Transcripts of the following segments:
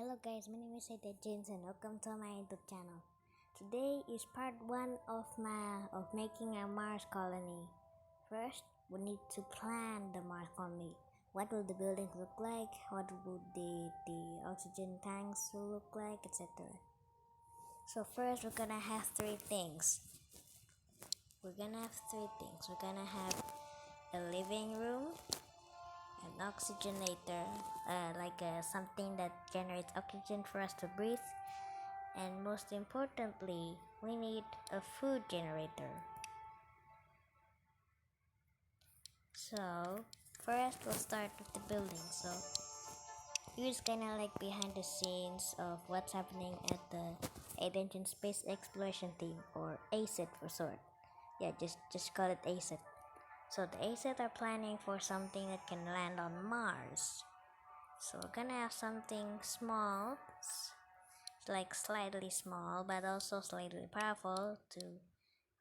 Hello guys, my name is Aidengines and welcome to my YouTube channel. Today is part 1 of making a Mars colony. First, we need to plan the Mars colony. What will the buildings look like? What would the oxygen tanks will look like, etc. So first, we're gonna have three things. We're gonna have a living room, an oxygenator, something that generates oxygen for us to breathe, and most importantly, we need a food generator. So first, we'll start with the building. So here's kind of like behind the scenes of what's happening at the Aidengines Space Exploration Team, or ASET for short. Yeah, just call it ASET. So the ASET are planning for something that can land on Mars. So we're gonna have something small, like slightly small, but also slightly powerful to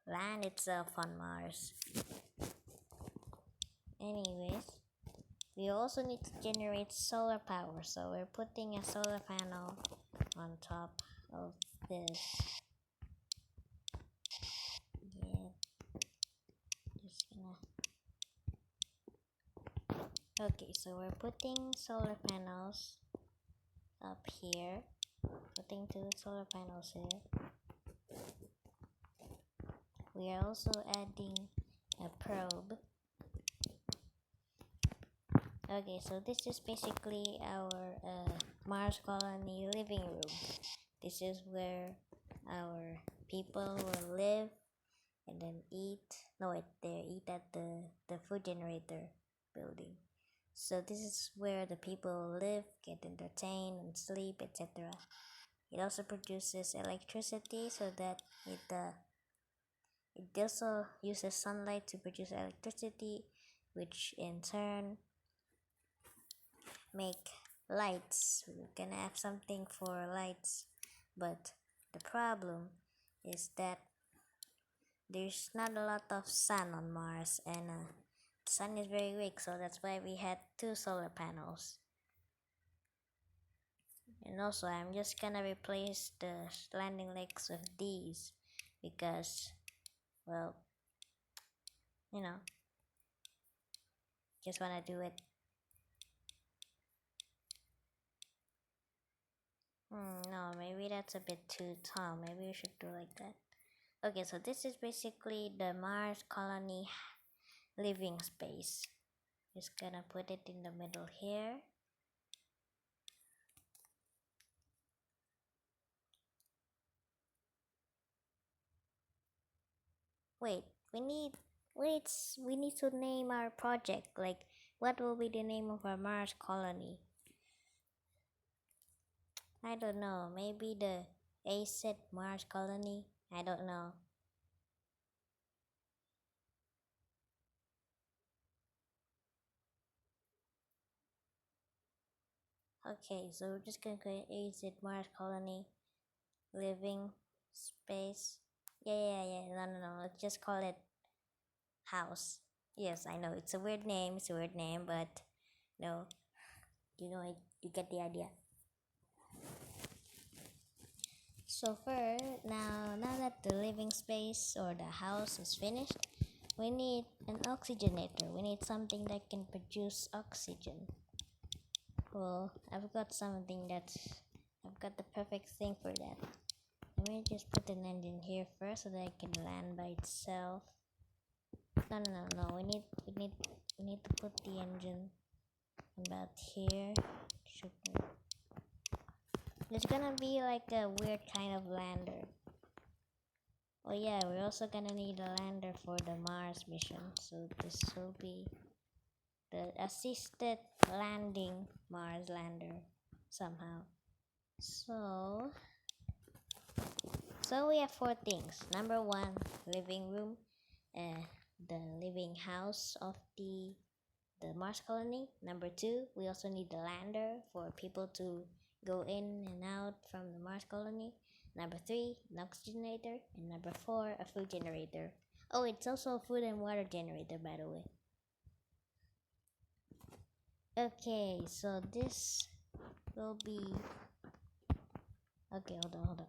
land itself on Mars. Anyways, we also need to generate solar power, so we're putting a solar panel on top of this. Yeah, just gonna. Okay, so we're putting solar panels up here. Putting two solar panels here. We are also adding a probe. Okay, so this is basically our Mars colony living room. This is where our people will live and then eat. No, wait, they eat at the food generator building. So this is where the people live, get entertained, and sleep, etc. It also produces electricity, so that it also uses sunlight to produce electricity, which in turn make lights. We're gonna have something for lights, but the problem is that there's not a lot of sun on Mars, and the sun is very weak, so that's why we had two solar panels. And also, I'm just gonna replace the landing legs with these because, well, just wanna do it. No, maybe that's a bit too tall. Maybe we should do like that. Okay, so this is basically the Mars colony living space. Just gonna put it in the middle here. Wait, we need to name our project. Like, what will be the name of our Mars colony? I don't know. Maybe the ASET Mars Colony? I don't know. Okay, so we're just gonna create ASET Mars Colony Living Space. Yeah. No. Let's just call it House. Yes, I know it's a weird name. But no, you get the idea. So first, now that the living space or the house is finished, we need an oxygenator. We need something that can produce oxygen. Well, I've got the perfect thing for that. Let me just put an engine here first so that it can land by itself. No. We need to put the engine about here. It's gonna be like a weird kind of lander. Oh yeah, we're also gonna need a lander for the Mars mission. So this will be the assisted landing Mars lander somehow. So we have four things. Number one, living room, the living house of the Mars colony. Number two, we also need the lander for people to go in and out from the Mars colony. Number three, an oxygenator, and number four, a food generator. Oh, it's also a food and water generator, by the way. Okay, so this will be Okay, hold on.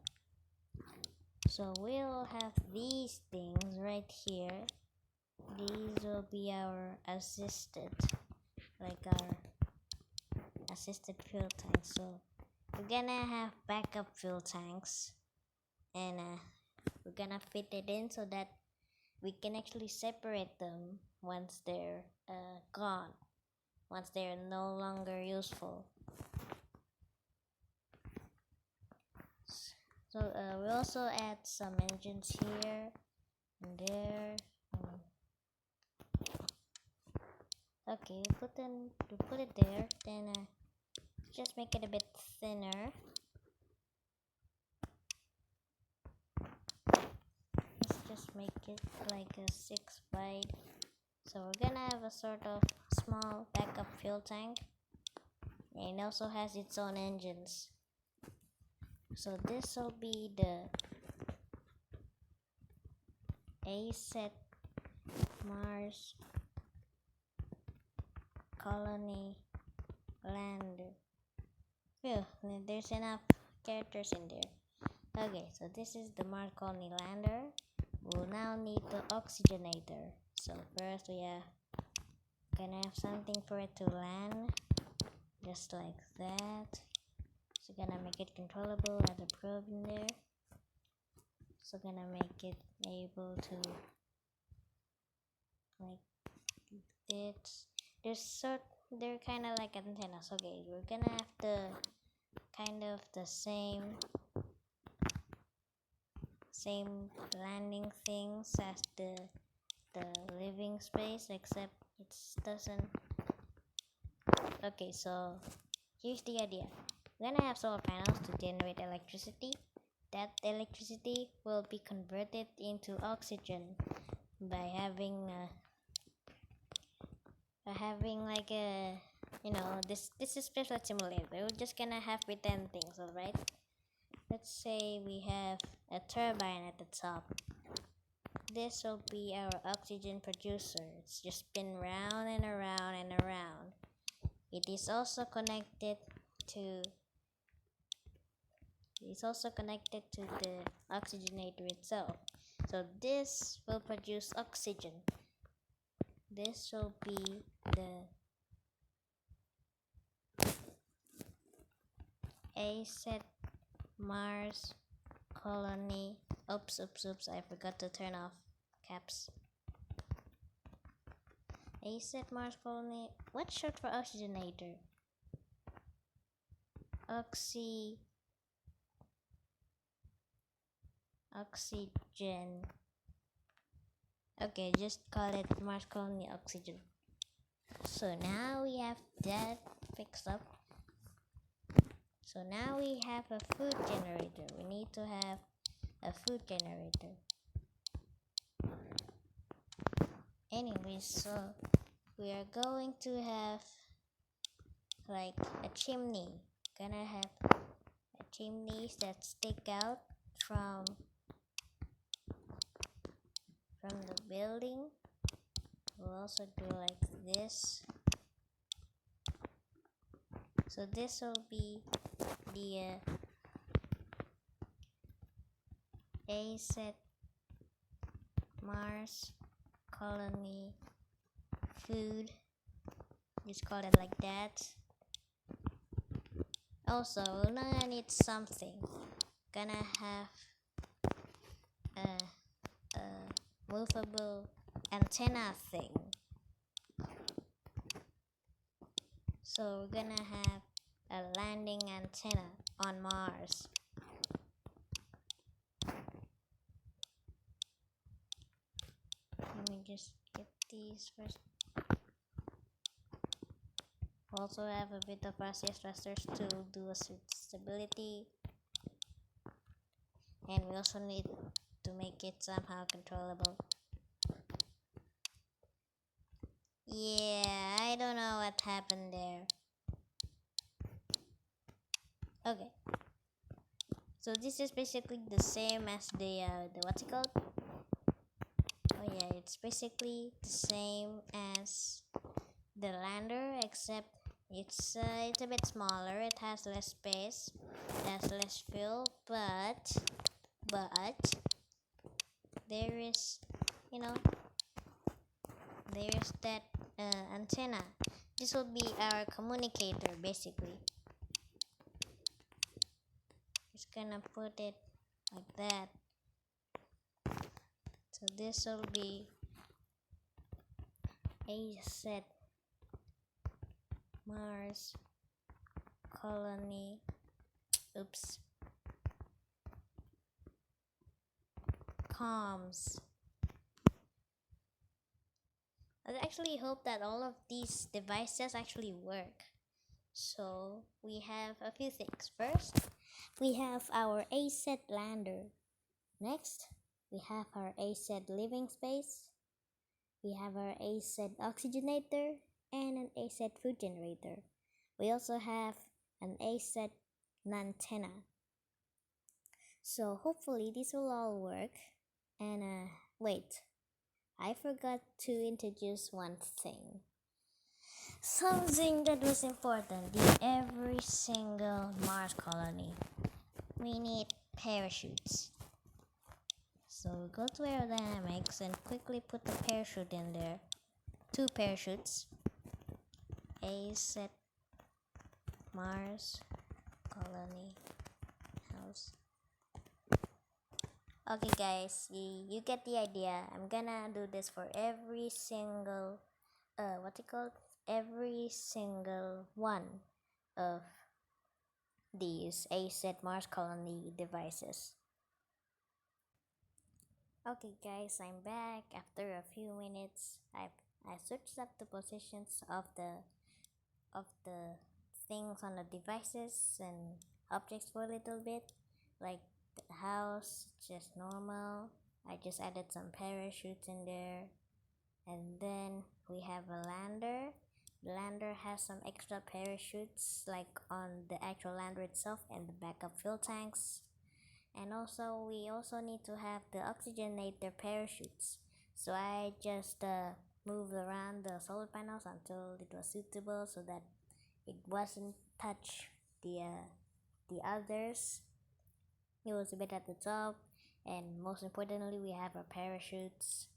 So we'll have these things right here. These will be our assisted fuel tanks. So we're gonna have backup fuel tanks, and we're gonna fit it in so that we can actually separate them once they're gone, once they're no longer useful. So we also add some engines here and there. Okay, we put it there. Then just make it a bit thinner. Let's just make it like a 6 wide. So we're gonna have a sort of small backup fuel tank, and it also has its own engines. So this will be the ASET Mars Colony lander. Phew, there's enough characters in there. Okay, so this is the Mars Colony lander. We'll now need the oxygenator. So first we are gonna have something for it to land, just like that. So gonna make it controllable, add a probe in there. So gonna make it able to like this. They're kind of like antennas. Okay, we're gonna have the kind of the same landing things as the living space, except it doesn't. Okay, so here's the idea. We're gonna have solar panels to generate electricity. That electricity will be converted into oxygen by having like a this is Spaceflight simulator. We're just gonna have pretend things, alright? Let's say we have a turbine at the top. This will be our oxygen producer. It's just spin round and around and around. It is also connected to the oxygenator itself. So this will produce oxygen. This will be the ASET Mars Colony. Oops, I forgot to turn off caps. ASET Mars Colony. What's short for oxygenator? Oxygen. Okay, just call it Mars Colony Oxygen. So now we have that fixed up. So now we have a food generator. We need to have a food generator. Anyways, so we are going to have like a chimney. Gonna have chimneys that stick out from the building. We'll also do like this. So this will be the ASET Mars Colony food. Just call it like that. Also, we're gonna need something. Gonna have a movable antenna thing. So we're gonna have a landing antenna on Mars. Let me just get these first. Also have a bit of RCS thrusters to do a stability, and we also need to make it somehow controllable. Yeah, I don't know what happened there. Okay, so this is basically the same as the what's it called? Oh yeah, it's basically the same as the lander, except it's a bit smaller. It has less space. It has less fuel, but there is, you know, there's that antenna. This will be our communicator basically. Just gonna put it like that. So this will be ASET Mars Colony. Oops. Comms. I actually hope that all of these devices actually work. So we have a few things. First, we have our ASET lander. Next, we have our ASET living space. We have our ASET oxygenator and an ASET food generator. We also have an ASET antenna. So hopefully this will all work. And wait, I forgot to introduce one thing. Something that was important in every single Mars colony. We need parachutes. So go to aerodynamics and quickly put the parachute in there. 2 parachutes. ASET Mars Colony house. Okay guys, you get the idea. I'm gonna do this for every single every single one of these ASET Mars Colony devices. Okay guys, I'm back after a few minutes. I searched up the positions of the things on the devices and objects for a little bit, like the house, just normal. I just added some parachutes in there, and then we have a lander. The lander has some extra parachutes, like on the actual lander itself and the backup fuel tanks. And also, we also need to have the oxygenator parachutes. So I just moved around the solar panels until it was suitable, so that it wasn't touch the others. It was a bit at the top, and most importantly, we have our parachutes.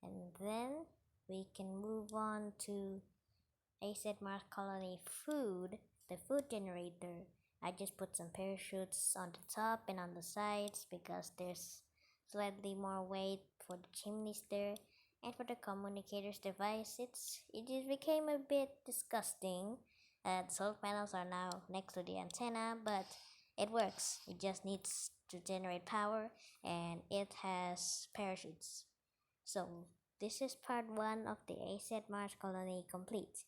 And then we can move on to ASET Mars Colony food, the food generator. I just put some parachutes on the top and on the sides because there's slightly more weight for the chimneys there. And for the communicator's device, it just became a bit disgusting. The solar panels are now next to the antenna, but it works. It just needs to generate power, and it has parachutes. So this is part 1 of the ASET Mars Colony complete.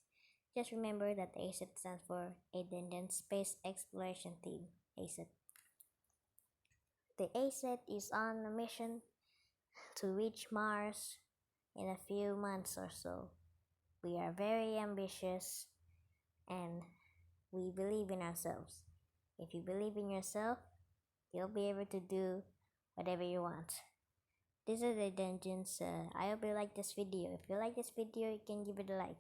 Just remember that ASET stands for Aidengines Space Exploration Team, ASET. The ASET is on a mission to reach Mars in a few months or so. We are very ambitious and we believe in ourselves. If you believe in yourself, you'll be able to do whatever you want. This is Aidengines. I hope you like this video. If you like this video, you can give it a like.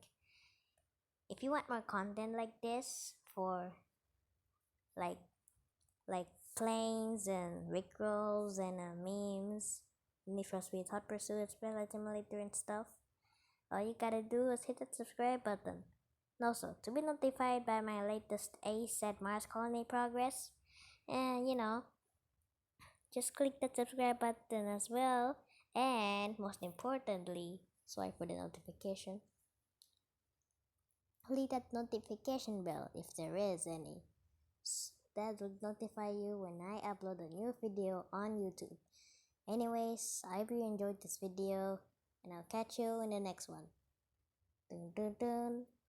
If you want more content like this for like planes and rickrolls and memes, Need for Speed Hot Pursuit, Spaceflight Simulator and stuff, all you gotta do is hit that subscribe button. And also, to be notified by my latest ASET Mars Colony progress, and just click that subscribe button as well. And most importantly, sorry for the notification, click that notification bell if there is any. That would notify you when I upload a new video on YouTube. Anyways, I hope you enjoyed this video, and I'll catch you in the next one. Dun dun dun.